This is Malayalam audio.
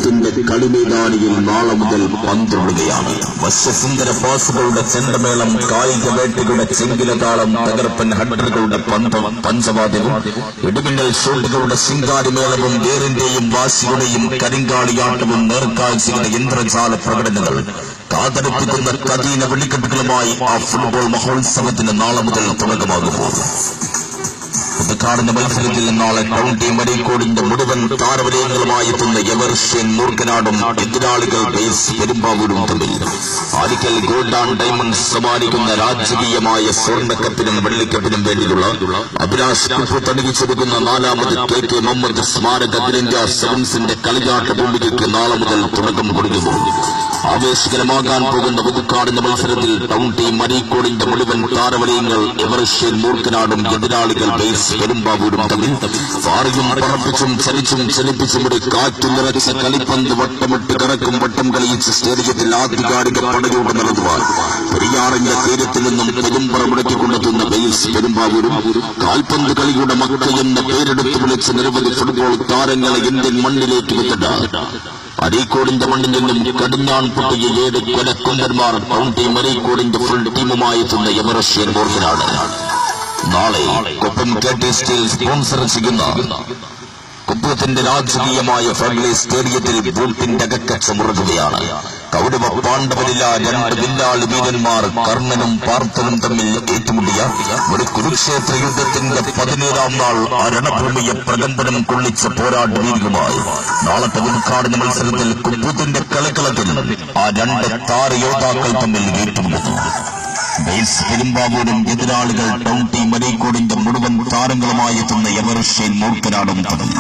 കുപ്പത്തിന്റെ കളിമൈതാനിയിൽ നാളെ മുതൽ പന്തുള്ളുകയാണ്. വശ്യസുന്ദര പാസുകളുടെ ചെണ്ടമേളം, കായിക വേട്ടകളുടെ ചെങ്കിലതാളം, തകർപ്പൻ ഹഡറുകളുടെ പഞ്ചവാദ്യവും, ഇടിമിന്നൽ ഷോട്ടുകളുടെ ശിങ്കാരിമേളവും, വേറിന്റെയും വാശിയുടെയും കരിങ്കാളിയാട്ടവും, നേർക്കാഴ്ചയുടെ ഇന്ദ്രജാല പ്രകടനങ്ങൾ, കാതടിപ്പിക്കുന്ന കഠിന വെളിക്കെട്ടുകളുമായി ആ ഫുട്ബോൾ മഹോത്സവത്തിന് നാളെ മുതൽ തുടക്കമാകുമ്പോൾ ഉദ്ഘാടന മത്സരത്തിൽ നാളെ കൗണ്ടി മരീക്കോടിന്റെ മുഴുവൻ താരവലയങ്ങളുമായി എത്തുന്ന എവർഷ്യൻ മൂർക്കനാടും എതിരാളികൾ ബേസ് പെരുമ്പാവൂരും തമ്മിൽ ആലിക്കൽ ഗോൾഡ് ആൻഡ് ഡയമണ്ട്സ് സമ്മാനിക്കുന്ന രാജകീയമായ സ്വർണ്ണക്കപ്പിനും വെള്ളിക്കപ്പിനും വേണ്ടിയുള്ള അഭിലാഷ് കുപ്പ് തണിവിച്ചെടുക്കുന്ന 4ാമത് KK മുഹമ്മദ് സ്മാരക അഖിലേന്ത്യാ സെവൻസിന്റെ കളിയാട്ട ഭൂമികയ്ക്ക് നാളെ മുതൽ തുടക്കം കൊടുക്കുന്നു. ആവേശകരമാകാൻ പോകുന്ന ഉദ്ഘാടന മത്സരത്തിൽ കൗണ്ടി മരീക്കോടിന്റെ മുഴുവൻ താരവലയങ്ങൾ എവർഷ്യൻ മൂർക്കനാടും എതിരാളികൾ ബേസ് പെരുമ്പാവൂരും തമ്മിൽ പാറിയും പറപ്പിച്ചും ചലിച്ചും ചലിപ്പിച്ചും ഒരു കാറ്റു നിറച്ച കളിപ്പന്ത് വട്ടമിട്ട് കറക്കും വട്ടം കളിയിച്ച് സ്റ്റേഡിയത്തിൽ ആധികാരിക പടയോടെ നടത്തുവാൻ പെരിയാറിന്റെ തീരത്തിൽ നിന്നും പെരുമ്പറ മുടക്കിക്കൊണ്ടെത്തുന്ന ബേസ് പെരുമ്പാവൂരും കാൽപന്ത് കളിയുടെ മക്കയെന്ന പേരെടുത്ത് വിളിച്ച് നിരവധി ഫുട്ബോൾ താരങ്ങളെ ഇന്ത്യൻ മണ്ണിലേക്ക് വിത്തിട്ട് അരീക്കോടിന്റെ മണ്ണിൽ നിന്നും കടിഞ്ഞാൺ പൊട്ടിയ 7 കൊലക്കൊണ്ടന്മാർ കൗണ്ടി മരീക്കോടിന്റെ ഫുൾ ടീമുമായി എത്തുന്ന എവർഷ്യൻ മൂർക്കനാട് നാളെ കൊപ്പം KT സ്റ്റീൽ സ്പോൺസർ ചെയ്യുന്ന കുപ്പത്തിന്റെ രാജകീയമായ ഫാമിലി സ്റ്റേഡിയത്തിൽ ബൂട്ടിന്റെ അകക്കച്ചമുറുകയാണ്. കൗരവ പാണ്ഡവരില്ല 2 വില്ലാളി വീരന്മാർ കർണനും പാർത്ഥനും തമ്മിൽ ഏറ്റുമുട്ടിയ ഒരു കുരുക്ഷേത്ര യുദ്ധത്തിന്റെ 17ാം നാൾ ആ രണഭൂമിയെ പ്രകമ്പനം കൊള്ളിച്ച പോരാട്ടവീര്യമായി നാളത്തെ ഉദ്ഘാടന മത്സരത്തിൽ കുപ്പത്തിന്റെ കളിക്കളത്തിൽ ആ 2 താരയോദ്ധാക്കൾ തമ്മിൽ ഏറ്റുമുട്ടുന്നു. ബേസ് പെരുമ്പാവൂരും എതിരാളികൾ കൗണ്ടി മരീക്കോടിന്റെ മുഴുവൻ താരങ്ങളുമായി എത്തുന്ന എവർഷ്യൻ മൂർക്കനാടും തമ്മിൽ